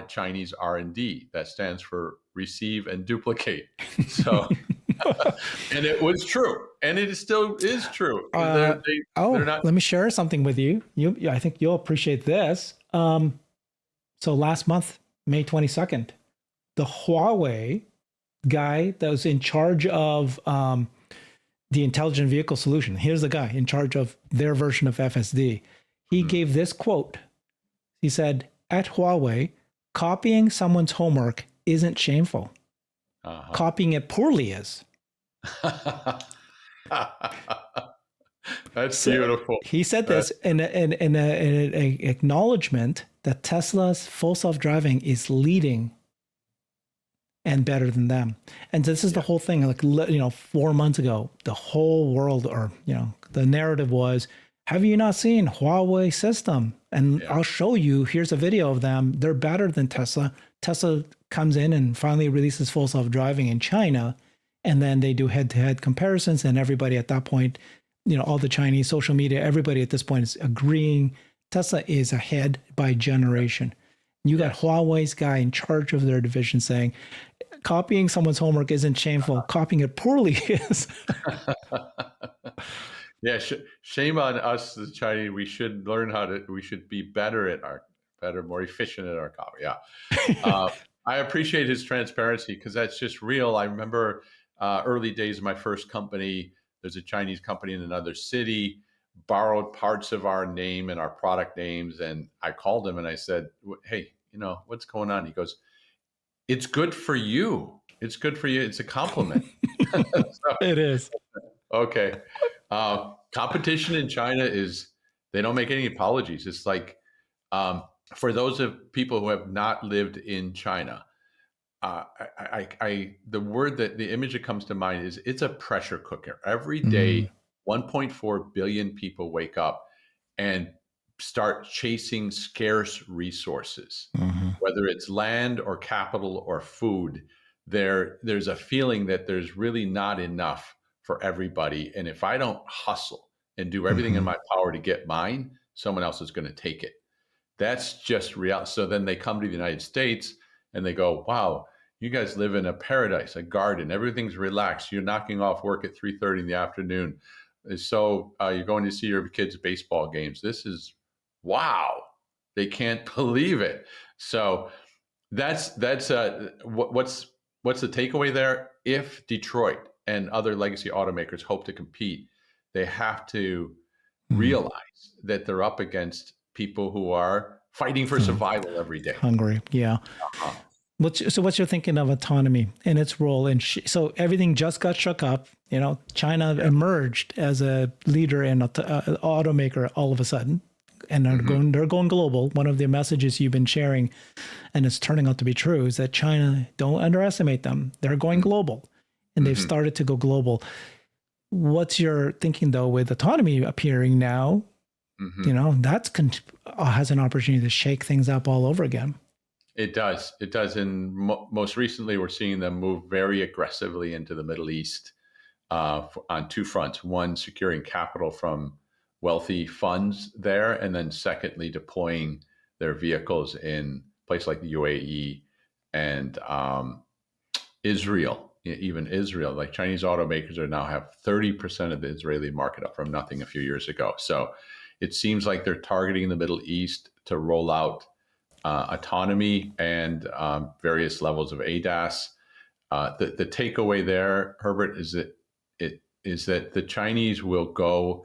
Chinese R&D that stands for receive and duplicate. So, and it was true, and it still is true. They're not. Let me share something with you. I think you'll appreciate this. So last month, May 22nd, the Huawei guy that was in charge of the intelligent vehicle solution. Here's the guy in charge of their version of FSD. He Mhm. gave this quote. He said, "At Huawei, copying someone's homework isn't shameful. Uh-huh. Copying it poorly is." That's So beautiful. he said this in an acknowledgement that Tesla's full self-driving is leading and better than them. And this is the Yeah. whole thing. Like, 4 months ago, the whole world, or the narrative was, have you not seen Huawei system? And Yeah. I'll show you. Here's a video of them. They're better than Tesla. Tesla comes in and finally releases full self-driving in China, and then they do head-to-head comparisons. And everybody at that point, all the Chinese social media, everybody at this point is agreeing Tesla is ahead by generation. You got Yes. Huawei's guy in charge of their division saying, copying someone's homework isn't shameful. Copying it poorly is. Yeah, shame on us, the Chinese. We should learn we should be more efficient at our copy. Yeah. I appreciate his transparency because that's just real. I remember early days of my first company. There's a Chinese company in another city, borrowed parts of our name and our product names. And I called him and I said, hey, what's going on? He goes, it's good for you. It's good for you. It's a compliment. It is. Okay. Competition in China they don't make any apologies. It's like, for those of people who have not lived in China, the image that comes to mind is it's a pressure cooker. Every day, 1.4 billion people wake up and start chasing scarce resources, whether it's land or capital or food. There's a feeling that there's really not enough for everybody. And if I don't hustle and do everything in my power to get mine, someone else is going to take it. That's just real. So then they come to the United States and they go, wow, you guys live in a paradise, a garden. Everything's relaxed. You're knocking off work at 3:30 in the afternoon. So you're going to see your kids' baseball games. This is, wow. They can't believe it. So what's the takeaway there? If Detroit and other legacy automakers hope to compete, they have to realize that they're up against people who are fighting for survival every day. Hungry, yeah. What's your thinking of autonomy and its role? So everything just got shook up. China emerged as a leader in automaker all of a sudden, and they're going global. One of the messages you've been sharing, and it's turning out to be true, is that China, don't underestimate them. They're going global, and they've started to go global. What's your thinking though with autonomy appearing now? That's has an opportunity to shake things up all over again. It does. It does. And most recently, we're seeing them move very aggressively into the Middle East on two fronts. One, securing capital from wealthy funds there. And then secondly, deploying their vehicles in places like the UAE and Israel, even Israel. Like Chinese automakers now have 30% of the Israeli market, up from nothing a few years ago. So it seems like they're targeting the Middle East to roll out autonomy and various levels of ADAS. The takeaway there, Herbert, is that the Chinese will go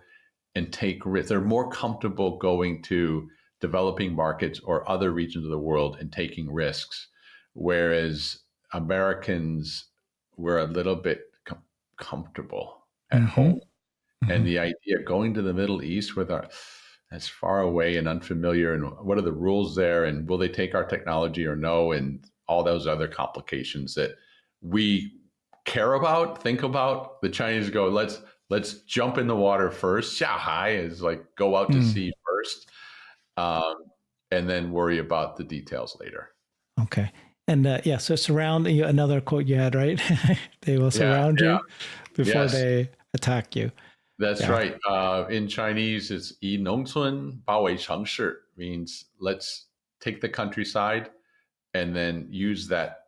and take risks. They're more comfortable going to developing markets or other regions of the world and taking risks, whereas Americans were a little bit comfortable at home. And the idea of going to the Middle East that's far away and unfamiliar, and what are the rules there, and will they take our technology or no, and all those other complications that we care about, think about. The Chinese go, let's jump in the water first. Shanghai is like, go out to sea first, and then worry about the details later. Okay. And so surround you, another quote you had, right? They will surround you before they attack you. That's right. In Chinese, it's 以农村包围城市, means let's take the countryside and then use that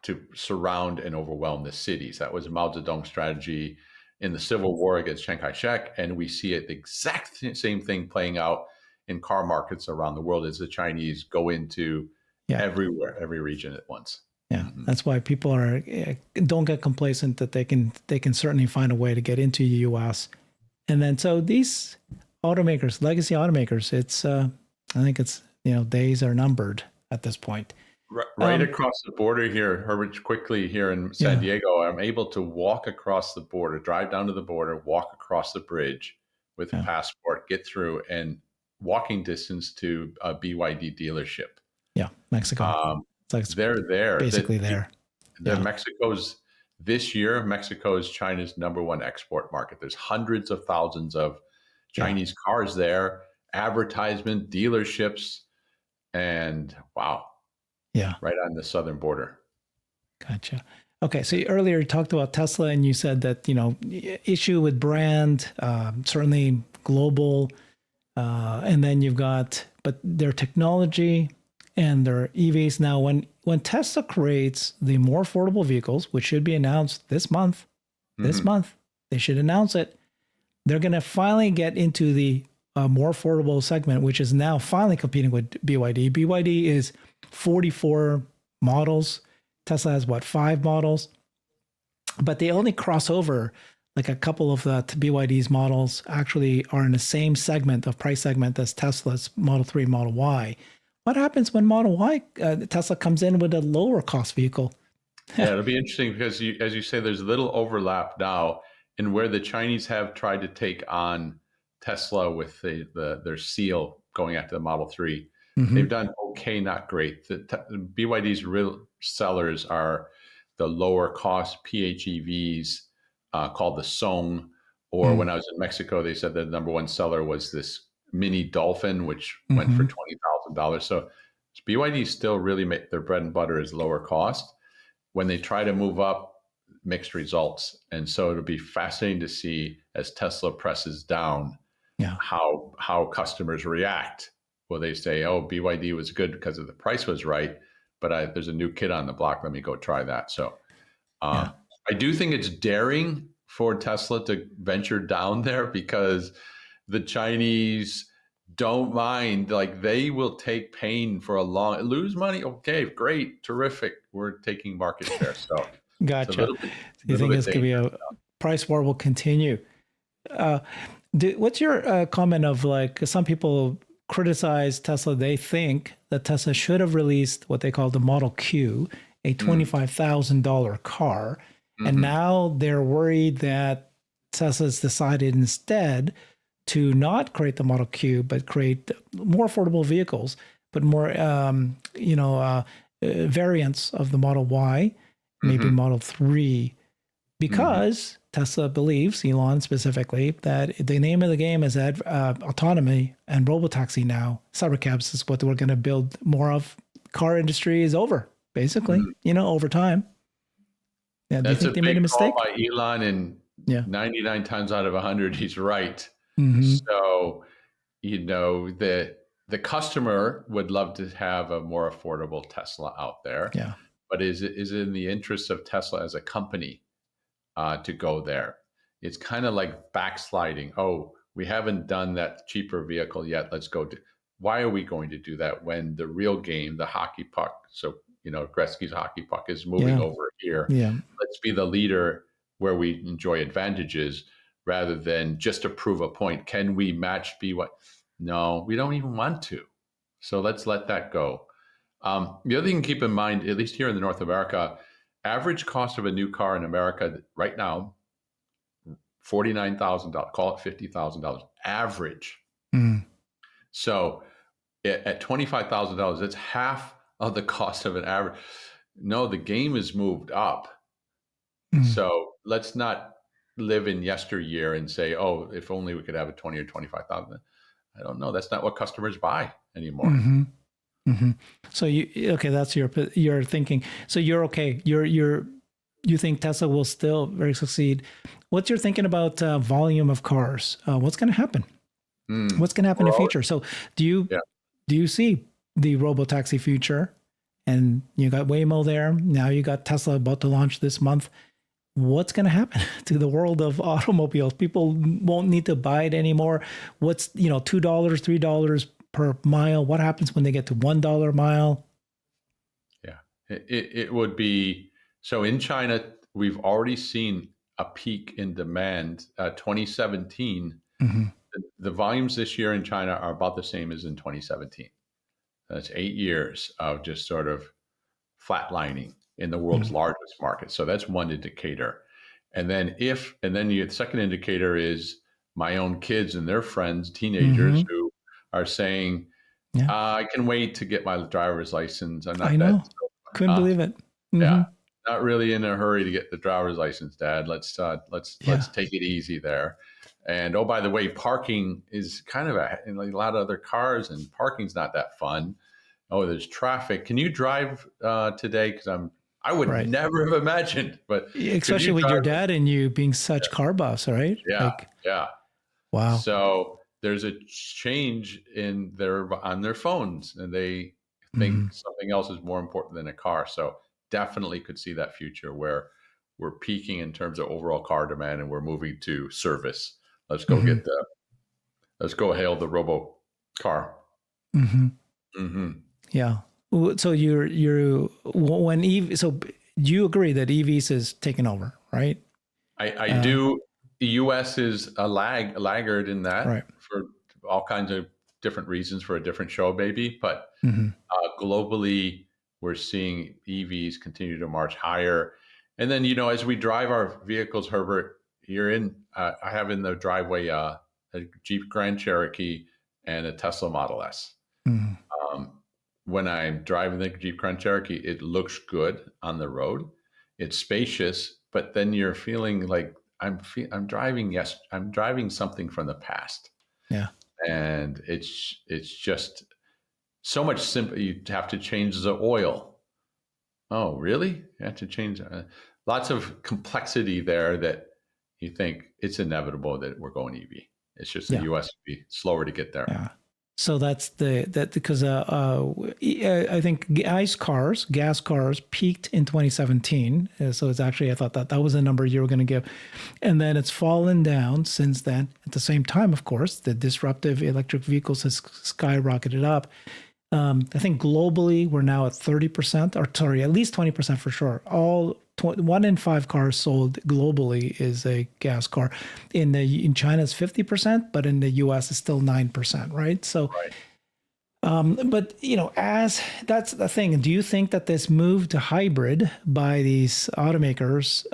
to surround and overwhelm the cities. That was Mao Zedong's strategy in the Civil War against Chiang Kai-shek. And we see it the exact same thing playing out in car markets around the world as the Chinese go into everywhere, every region at once. Yeah, that's why people don't get complacent that they can certainly find a way to get into the U.S. And then so these automakers, legacy automakers, it's I think it's days are numbered at this point. Right across the border here, Herbert, quickly here in San Diego, I'm able to walk across the border, drive down to the border, walk across the bridge with a passport, get through, and walking distance to a BYD dealership. Yeah, Mexico. They're there. Basically there. This year, Mexico is China's #1 export market. There's hundreds of thousands of Chinese cars there, advertisement, dealerships, and wow. Yeah. Right on the southern border. Gotcha. Okay. So earlier you talked about Tesla and you said that, issue with brand, certainly global. And then you've got, but their technology and their EVs. Now, when Tesla creates the more affordable vehicles, which should be announced this month, they should announce it. They're going to finally get into the more affordable segment, which is now finally competing with BYD. BYD is 44 models. Tesla has 5 models, but they only cross over. Like a couple of the BYD's models actually are in the same segment of price segment as Tesla's Model 3, Model Y. What happens when Model Y, Tesla comes in with a lower cost vehicle? Yeah, it'll be interesting because, as you say, there's a little overlap now in where the Chinese have tried to take on Tesla with their seal going after the Model 3. They've done okay, not great. The BYD's real sellers are the lower cost PHEVs called the Song, or when I was in Mexico, they said the number one seller was this mini Dolphin, which went for $20,000. So BYD still really make their bread and butter is lower cost. When they try to move up, mixed results. And so it'll be fascinating to see as Tesla presses down how customers react. Will they say, oh, BYD was good because the price was right, but there's a new kid on the block. Let me go try that. So I do think it's daring for Tesla to venture down there because the Chinese don't mind. Like, they will take pain for lose money. Okay, great, terrific. We're taking market share. So gotcha. You think this could be a price war will continue? What's your comment of, like, some people criticize Tesla? They think that Tesla should have released what they call the Model Q, a $25,000 car. And now they're worried that Tesla's decided instead to not create the Model Q, but create more affordable vehicles, but more, variants of the Model Y, maybe Model 3, because Tesla believes, Elon specifically, that the name of the game is autonomy and robotaxi now. Cybercabs is what we're going to build more of. Car industry is over, basically, over time. Yeah, do you think they made a mistake? By Elon, and 99 times out of 100, he's right. So, the customer would love to have a more affordable Tesla out there. Yeah. But is it in the interest of Tesla as a company to go there? It's kind of like backsliding. Oh, we haven't done that cheaper vehicle yet. Let's go. Why are we going to do that when the real game, the hockey puck, so Gretzky's hockey puck, is moving over here? Yeah. Let's be the leader where we enjoy advantages rather than just to prove a point. Can we match BYD? No, we don't even want to. So let's let that go. The other thing to keep in mind, at least here in North America, average cost of a new car in America right now, $49,000, call it $50,000 average. So at $25,000, that's half of the cost of an average. No, the game has moved up. So let's not live in yesteryear and say, oh, if only we could have a 20 or 25,000. I don't know. That's not what customers buy anymore. So that's your thinking. So you're okay. You think Tesla will still very succeed. What's your thinking about volume of cars? What's going to happen? What's going to happen in the future? So do you see the robotaxi future? And you got Waymo there. Now you got Tesla about to launch this month. What's going to happen to the world of automobiles? People won't need to buy it anymore. What's, $2, $3 per mile? What happens when they get to $1 a mile? Yeah, it would be. So in China, we've already seen a peak in demand. 2017, the volumes this year in China are about the same as in 2017. That's 8 years of just sort of flatlining in the world's largest market. So that's one indicator. And then the second indicator is my own kids and their friends, teenagers who are saying, I can wait to get my driver's license. I know. Couldn't believe it. Yeah. Not really in a hurry to get the driver's license, Dad. Let's take it easy there. And oh, by the way, parking is kind of a lot of other cars, and parking's not that fun. Oh, there's traffic. Can you drive today? Because I would never have imagined, but especially with your dad and you being such car buffs, right? Yeah. Wow. So there's a change on their phones, and they think something else is more important than a car. So definitely could see that future where we're peaking in terms of overall car demand and we're moving to service. Let's go Mm-hmm. get let's go hail the robo car. Mm-hmm. Mm-hmm. Yeah. So you're when so do you agree that EVs is taking over, right? I do. The U.S. is a laggard in that Right. for all kinds of different reasons for a different show, maybe. But Mm-hmm. globally, we're seeing EVs continue to march higher. And then, as we drive our vehicles, Herbert, I have in the driveway a Jeep Grand Cherokee and a Tesla Model S. Mm-hmm. Um, when I'm driving the Jeep Grand Cherokee, it looks good on the road. It's spacious, but then you're feeling like I'm driving. Yes, I'm driving something from the past, Yeah. and it's just so much simple. You have to change the oil. Oh, really? You have to change. Lots of complexity there that you think it's inevitable that we're going EV. It's just the Yeah. U.S. will be slower to get there. Yeah. So that's because I think gas cars peaked in 2017. So it's actually, I thought that was a number you were going to give. And then it's fallen down since then. At the same time, of course, the disruptive electric vehicles has skyrocketed up. I think globally we're now at 30%, or sorry, at least 20% for sure. 1 in 5 cars sold globally is a gas car. In China it's 50%, but in the US it's still 9%, right? So, Right. but as that's the thing, do you think that this move to hybrid by these automakers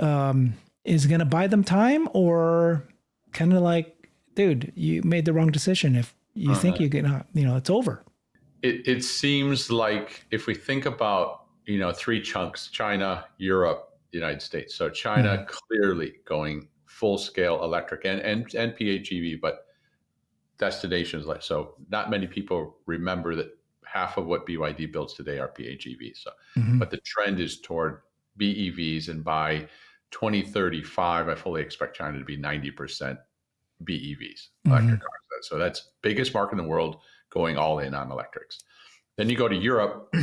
is going to buy them time, or kind of like, dude, you made the wrong decision if you think you're gonna, it's over? It seems like if we think about 3 chunks: China, Europe, the United States. So China clearly going full scale electric and PHEV, but destinations like, so not many people remember that half of what BYD builds today are PHEVs. So, but the trend is toward BEVs, and by 2035, I fully expect China to be 90% BEVs, electric cars. So that's biggest market in the world going all in on electrics. Then you go to Europe,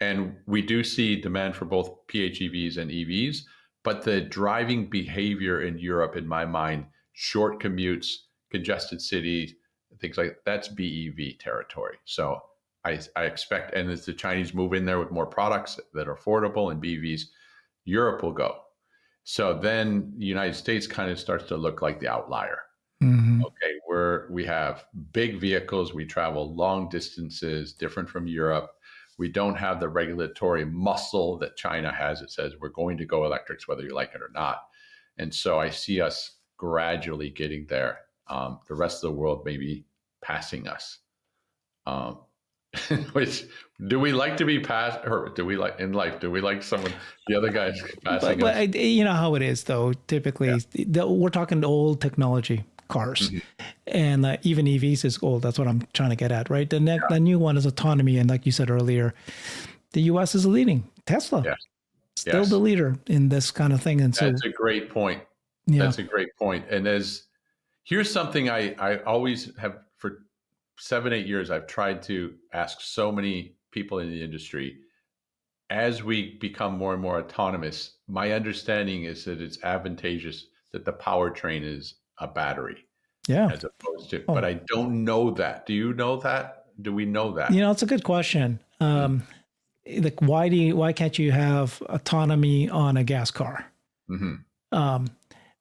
and we do see demand for both PHEVs and EVs, but the driving behavior in Europe, in my mind, short commutes, congested cities, things like that's BEV territory. So I expect, and as the Chinese move in there with more products that are affordable and BEVs, Europe will go. So then the United States kind of starts to look like the outlier. Okay, we have big vehicles, we travel long distances, different from Europe. We don't have the regulatory muscle that China has. It says we're going to go electrics whether you like it or not. And so I see us gradually getting there. The rest of the world may be passing us. Which, do we like to be passed, or do we like in life? Do we like someone, the other guy's passing us? But you know how it is, though. Typically, we're talking old technology cars, and even EVs is old. That's what I'm trying to get at, right? The new one is autonomy, and like you said earlier, the U.S. is leading. Tesla, still the leader in this kind of thing, and so that's a great point. Yeah. That's a great point. And here's something I always have, for 7-8 years, I've tried to ask so many people in the industry. As we become more and more autonomous, my understanding is that it's advantageous that the powertrain is a battery, as opposed to. But I don't know that. Do you know that? Do we know that? It's a good question. Like, why can't you have autonomy on a gas car?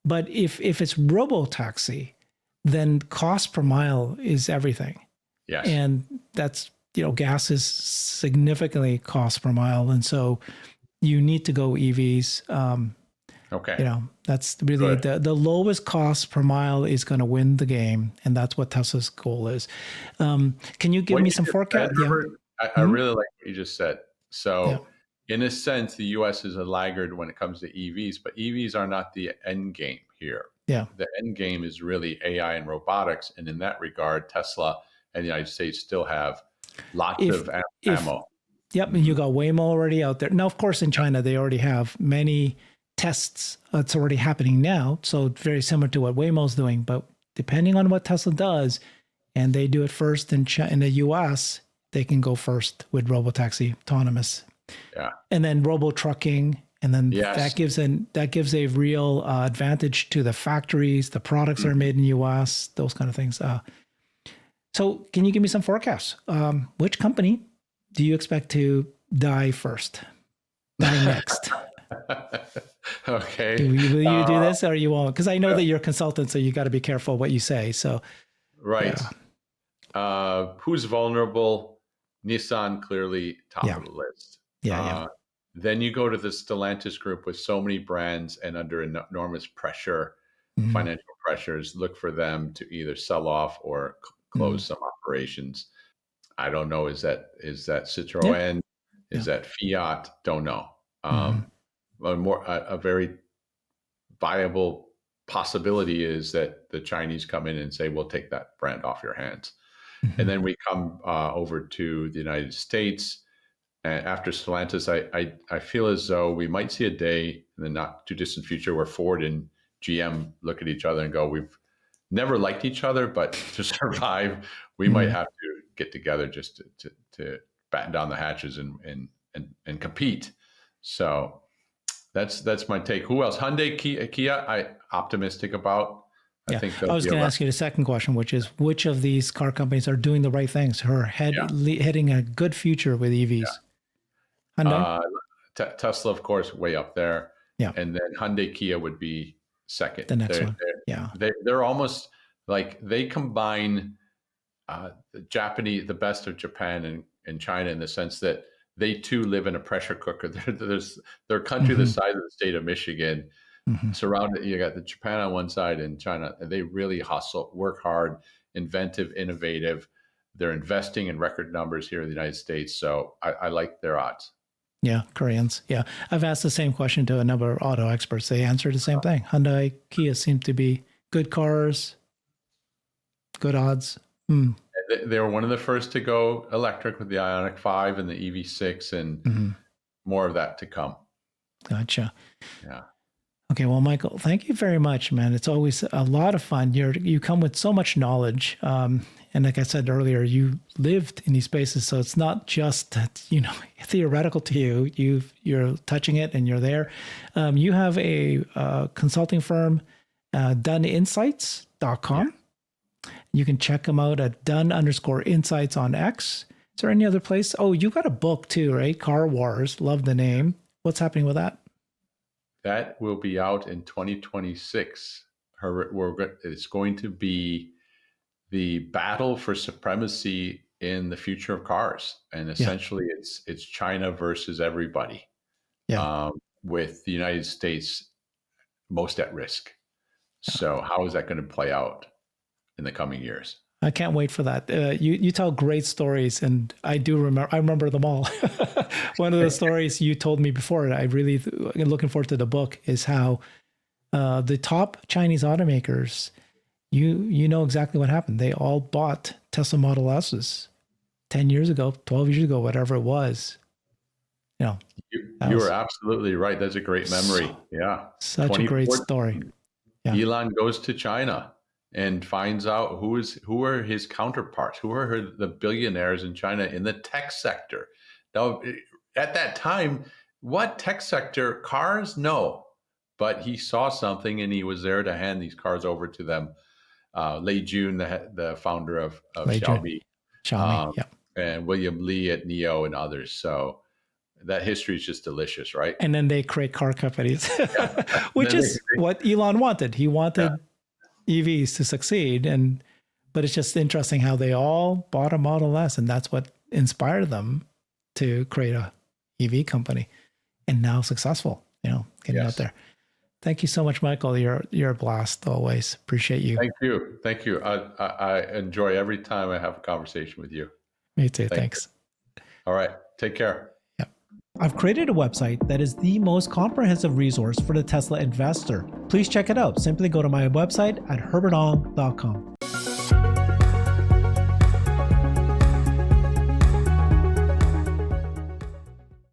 But if it's robo-taxi, then cost per mile is everything. Yes. And that's, gas is significantly cost per mile. And so you need to go EVs. Okay. That's really the lowest cost per mile is going to win the game. And that's what Tesla's goal is. Can you give me some forecast? I really like what you just said. So in a sense, the U.S. is a laggard when it comes to EVs, but EVs are not the end game here. Yeah. The end game is really AI and robotics. And in that regard, Tesla and the United States still have lots of ammo. Yep. And you got Waymo already out there. Now, of course, in China, they already have many tests. It's already happening now. So very similar to what Waymo's doing. But depending on what Tesla does, and they do it first in the US, they can go first with robotaxi, autonomous, Yeah. and then robo trucking. And then Yes. that gives a real advantage to the factories. The products are made in the US, those kind of things. So can you give me some forecasts? Which company do you expect to die first? Die next? Okay. Will you do this or you won't? Because I know that you're a consultant, so you got to be careful what you say. So right. Who's vulnerable? Nissan clearly top of the list. Yeah. Then you go to the Stellantis group with so many brands and under enormous pressure, financial pressures. Look for them to either sell off or close some operations. I don't know. Is that Citroën? Is that Fiat? Don't know. A very viable possibility is that the Chinese come in and say, we'll take that brand off your hands. And then we come over to the United States. And after Stellantis, I feel as though we might see a day in the not too distant future where Ford and GM look at each other and go, we've never liked each other, but to survive, we might have to get together just to batten down the hatches and compete. So that's my take. Who else? Hyundai, Kia, I optimistic about. I think I was going to ask you the second question, which is which of these car companies are doing the right things, who are heading a good future with EVs? Hyundai? Tesla, of course, way up there. Yeah. And then Hyundai, Kia would be second. The next one. They're almost like they combine the best of Japan and China in the sense that they too live in a pressure cooker. They're a country the size of the state of Michigan, surrounded. You got the Japan on one side and China, and they really hustle, work hard, inventive, innovative. They're investing in record numbers here in the United States. So I like their odds. Yeah, Koreans. Yeah. I've asked the same question to a number of auto experts. They answered the same thing. Hyundai, Kia seem to be good cars, good odds. They were one of the first to go electric with the Ioniq 5 and the EV6 and more of that to come. Gotcha. Yeah. Okay. Well, Michael, thank you very much, man. It's always a lot of fun. You come with so much knowledge. And like I said earlier, you lived in these spaces. So it's not just, theoretical to you. You're touching it and you're there. You have a consulting firm, DunneInsights.com. Yeah. You can check them out at Dunne_Insights on X. Is there any other place? Oh, you got a book too, right? Car Wars. Love the name. What's happening with that? That will be out in 2026. It's going to be the battle for supremacy in the future of cars. And essentially it's China versus everybody, with the United States most at risk. So how is that going to play out in the coming years? I can't wait for that. You tell great stories, and I remember them all. One of the stories you told me before, and I really looking forward to the book, is how the top Chinese automakers, you know exactly what happened. They all bought Tesla Model S's 10 years ago, 12 years ago, whatever it was. You were absolutely right. That's a great memory. Such a great story. Yeah. Elon goes to China and finds out who are his counterparts, who are the billionaires in China in the tech sector. Now, at that time, what tech sector? Cars? No. But he saw something and he was there to hand these cars over to them. Lei Jun, the founder of Xiaomi, and William Li at NIO and others. So that history is just delicious, right? And then they create car companies, which is what Elon wanted. He wanted EVs to succeed, but it's just interesting how they all bought a Model S, and that's what inspired them to create a EV company, and now successful. Getting out there. Thank you so much, Michael. You're a blast always. Appreciate you. Thank you. I enjoy every time I have a conversation with you. Me too. Thanks. All right. Take care. Yeah. I've created a website that is the most comprehensive resource for the Tesla investor. Please check it out. Simply go to my website at herbertong.com.